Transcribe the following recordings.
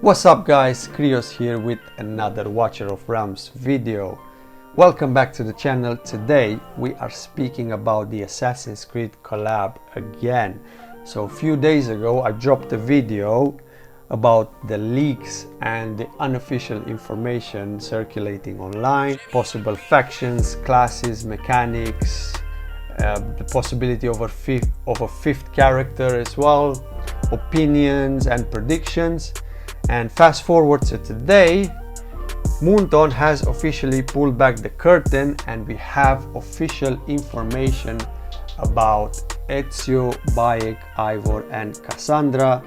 What's up guys, Krios here with another Watcher of Realms video. Welcome back to the channel. Today we are speaking about the Assassin's Creed collab again. So a few days ago I dropped a video about the leaks and the unofficial information circulating online, possible factions, classes, mechanics, the possibility of a fifth character as well, opinions and predictions. And fast forward to today, Moonton has officially pulled back the curtain and we have official information about Ezio, Bayek, Eivor and Kassandra,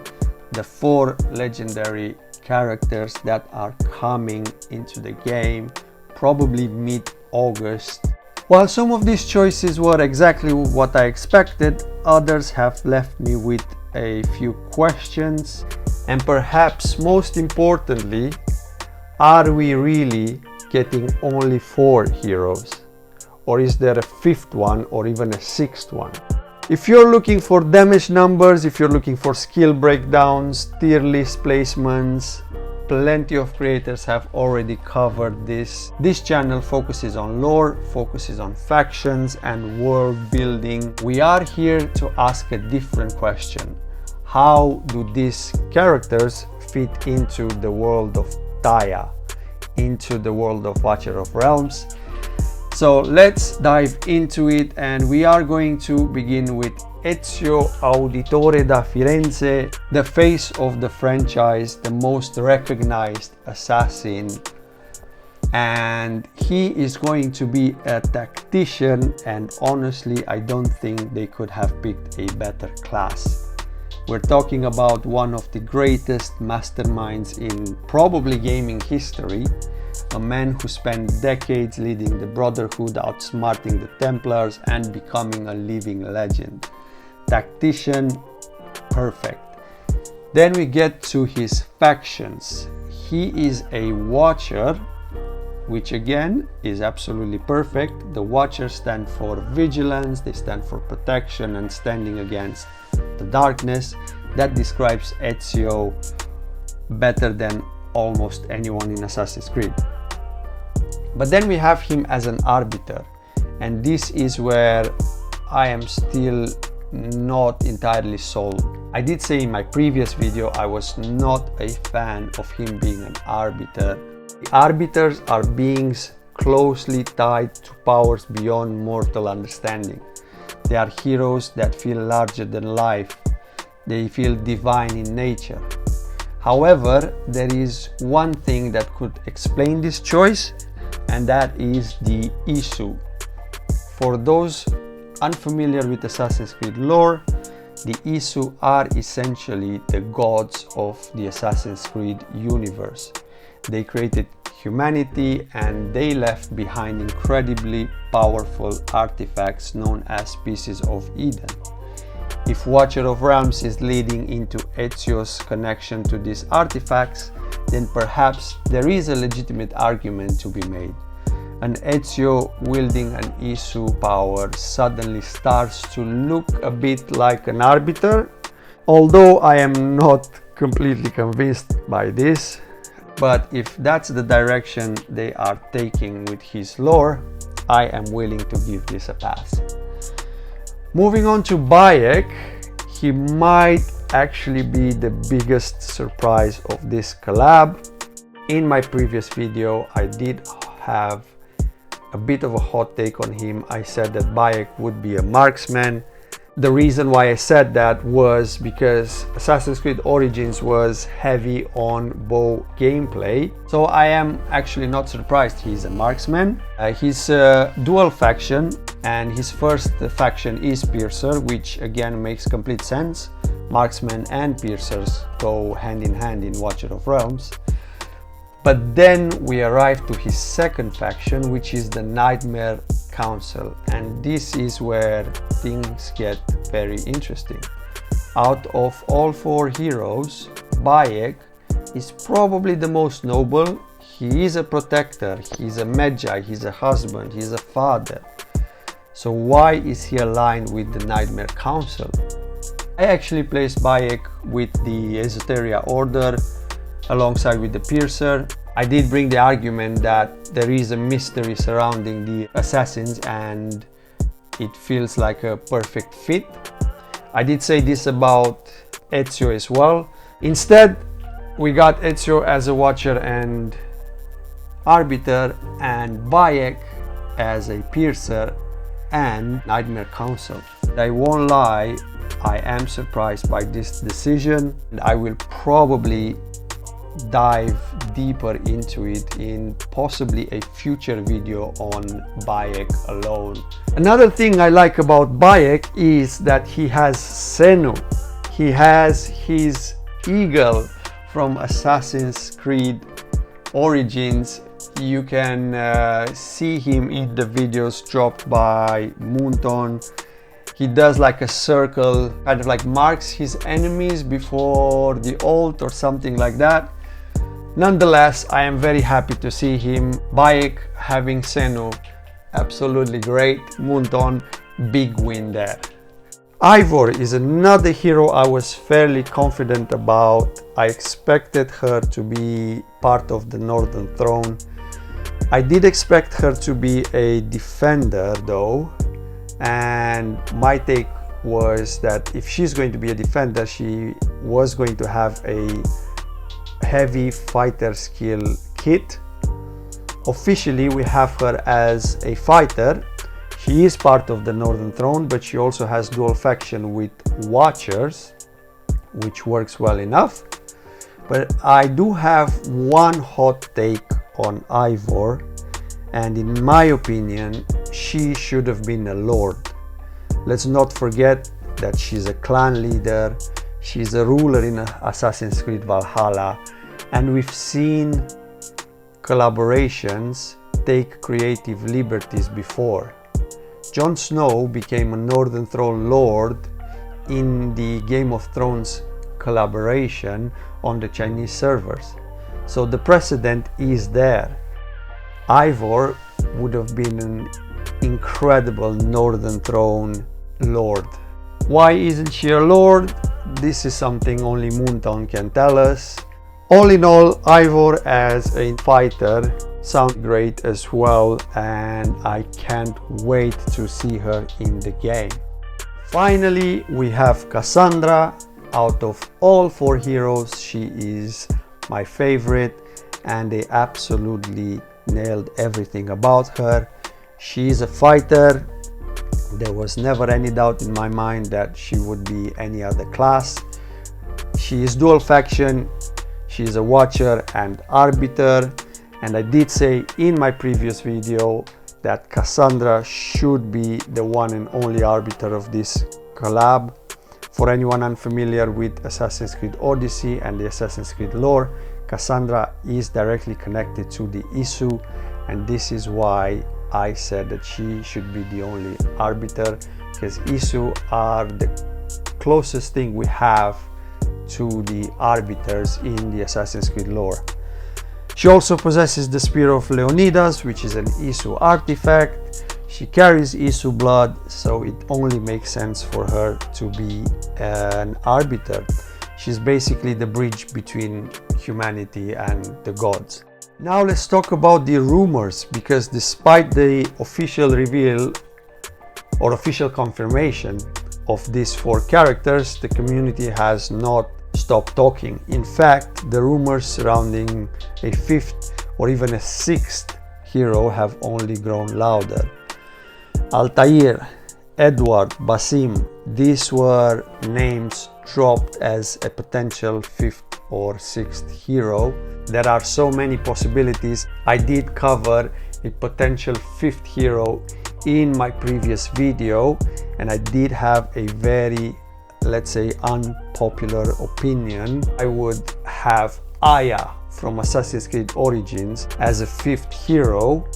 the 4 legendary characters that are coming into the game probably mid-August. While some of these choices were exactly what I expected, others have left me with a few questions. And perhaps most importantly, are we really getting only 4 heroes? Or is there a 5th one or even a 6th one? If you're looking for damage numbers, if you're looking for skill breakdowns, tier list placements, plenty of creators have already covered this. This channel focuses on lore, focuses on factions and world building. We are here to ask a different question. How do these characters fit into the world of Taya, into the world of Watcher of Realms? So let's dive into it, and we are going to begin with Ezio Auditore da Firenze, the face of the franchise, the most recognized assassin, and he is going to be a tactician, and honestly I don't think they could have picked a better class. We're talking about one of the greatest masterminds in probably gaming history, a man who spent decades leading the Brotherhood, outsmarting the Templars and becoming a living legend. Tactician, perfect. Then we get to his factions. He is a Watcher, which again is absolutely perfect. The Watchers stand for vigilance, they stand for protection and standing against the darkness. That describes Ezio better than almost anyone in Assassin's Creed. But then we have him as an arbiter, and this is where I am still not entirely sold. I did say in my previous video I was not a fan of him being an arbiter. The arbiters are beings closely tied to powers beyond mortal understanding. They are heroes that feel larger than life. They feel divine in nature. However, there is one thing that could explain this choice, and that is the Isu. For those unfamiliar with Assassin's Creed lore, the Isu are essentially the gods of the Assassin's Creed universe. They created humanity and they left behind incredibly powerful artifacts known as Pieces of Eden. If Watcher of Realms is leading into Ezio's connection to these artifacts, then perhaps there is a legitimate argument to be made. An Ezio wielding an Isu power suddenly starts to look a bit like an arbiter, although I am not completely convinced by this. But if that's the direction they are taking with his lore, I am willing to give this a pass. Moving on to Bayek, he might actually be the biggest surprise of this collab. In my previous video, I did have a bit of a hot take on him. I said that Bayek would be a marksman. The reason why I said that was because Assassin's Creed Origins was heavy on bow gameplay. So I am actually not surprised he's a marksman. He's a dual faction, and his first faction is Piercer, which again makes complete sense. Marksmen and Piercers go hand in hand in Watcher of Realms. But then we arrive to his second faction, which is the Nightmare Council, and this is where things get very interesting. Out of all 4 heroes, Bayek is probably the most noble. He is a protector, he's a magi, he's a husband, he's a father. So why is he aligned with the Nightmare Council? I actually placed Bayek with the Esoteria Order alongside with the piercer. I did bring the argument that there is a mystery surrounding the assassins and it feels like a perfect fit. I did say this about Ezio as well. Instead, we got Ezio as a watcher and arbiter and Bayek as a piercer and nightmare counsel. I won't lie, I am surprised by this decision and I will probably dive deeper into it in possibly a future video on Bayek alone. Another thing I like about Bayek is that he has Senu. He has his eagle from Assassin's Creed Origins. You can see him in the videos dropped by Moonton. He does like a circle, kind of like marks his enemies before the ult or something like that. Nonetheless, I am very happy to see him. Bayek having Senu, absolutely great. Moonton, big win there. Eivor is another hero I was fairly confident about. I expected her to be part of the Northern Throne. I did expect her to be a defender though, and my take was that if she's going to be a defender, she was going to have a heavy fighter skill kit. Officially we have her as a fighter. She is part of the Northern Throne, but she also has dual faction with Watchers, which works well enough. But I do have one hot take on Eivor, and in my opinion she should have been a Lord. Let's not forget that she's a clan leader, she's a ruler in Assassin's Creed Valhalla, and we've seen collaborations take creative liberties before. Jon Snow became a Northern Throne Lord in the Game of Thrones collaboration on the Chinese servers. So the precedent is there. Eivor would have been an incredible Northern Throne Lord. Why isn't she a Lord? This is something only Moontown can tell us. All in all, Eivor as a fighter sounds great as well, and I can't wait to see her in the game. Finally, we have Kassandra. Out of all four heroes, she is my favorite, and they absolutely nailed everything about her. She is a fighter. There was never any doubt in my mind that she would be any other class. She is dual faction. She is a watcher and arbiter, and I did say in my previous video that Kassandra should be the one and only arbiter of this collab. For anyone unfamiliar with Assassin's Creed Odyssey and the Assassin's Creed lore, Kassandra is directly connected to the Isu, and this is why I said that she should be the only arbiter, because Isu are the closest thing we have to the arbiters in the Assassin's Creed lore. She also possesses the Spear of Leonidas, which is an Isu artifact. She carries Isu blood, so it only makes sense for her to be an arbiter. She's basically the bridge between humanity and the gods. Now let's talk about the rumors, because despite the official reveal or official confirmation of these four characters, the community has not stopped talking. In fact, the rumors surrounding a fifth or even a sixth hero have only grown louder. Altair, Edward, Basim, these were names dropped as a potential fifth or sixth hero. There are so many possibilities. I did cover a potential fifth hero in my previous video, and I did have a very, let's say, unpopular opinion. I would have Aya from Assassin's Creed Origins as a fifth hero,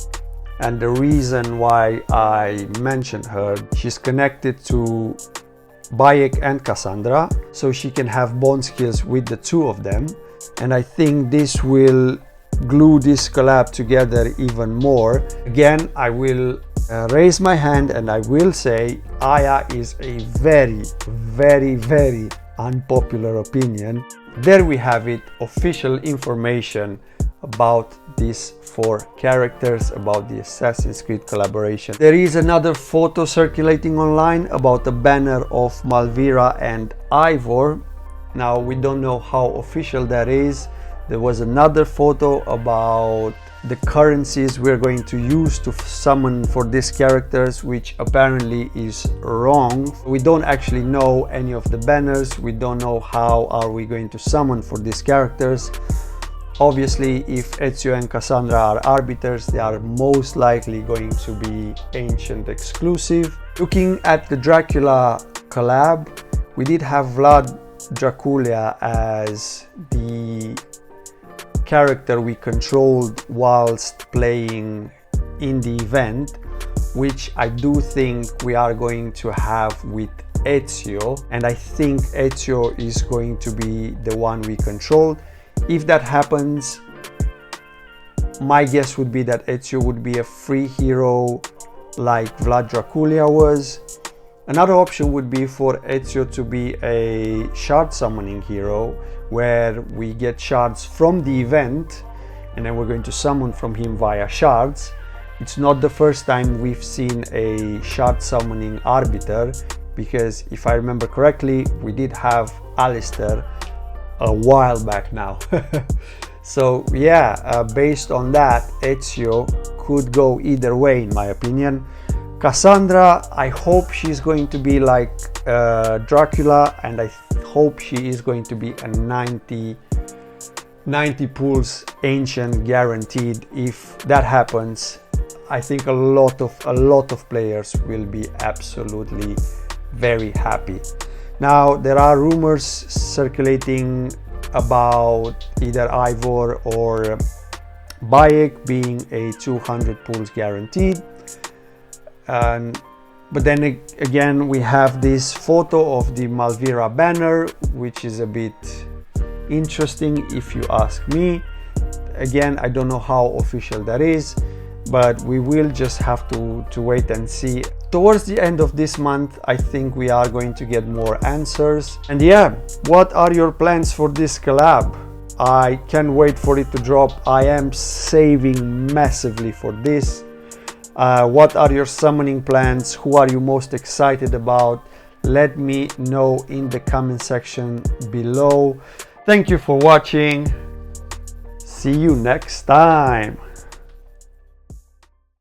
and the reason why I mentioned her, she's connected to Bayek and Kassandra, so she can have bond skills with the two of them, and I think this will glue this collab together even more. Again, I will raise my hand and I will say Aya is a very unpopular opinion. there we have it, official information about these 4 characters, about the Assassin's Creed collaboration. There is another photo circulating online about the banner of Malvira and Eivor. Now we don't know how official that is. There was another photo about the currencies we're going to use to summon for these characters, which apparently is wrong. We don't actually know any of the banners. We don't know how are we going to summon for these characters. Obviously, if Ezio and Kassandra are arbiters, they are most likely going to be ancient exclusive. Looking at the Dracula collab, we did have Vlad Dracula as the character we controlled whilst playing in the event, which I do think we are going to have with Ezio, and I think Ezio is going to be the one we control. If that happens, my guess would be that Ezio would be a free hero like Vlad Dracula was. Another option would be for Ezio to be a shard summoning hero, where we get shards from the event and then we're going to summon from him via shards. It's not the first time we've seen a shard summoning arbiter, because if I remember correctly, we did have Alistair a while back now. So yeah, based on that, Ezio could go either way in my opinion. Kassandra, I hope she's going to be like Dracula, and I hope she is going to be a 90 pulls ancient guaranteed. If that happens, I think a lot of players will be absolutely very happy. Now there are rumors circulating about either Eivor or Bayek being a 200 pulls guaranteed. But then again, we have this photo of the Malvira banner, which is a bit interesting if you ask me. Again, I don't know how official that is, but we will just have to wait and see. Towards the end of this month, I think we are going to get more answers. And yeah, what are your plans for this collab? I can't wait for it to drop. I am saving massively for this. What are your summoning plans? Who are you most excited about? Let me know in the comment section below. Thank you for watching. See you next time.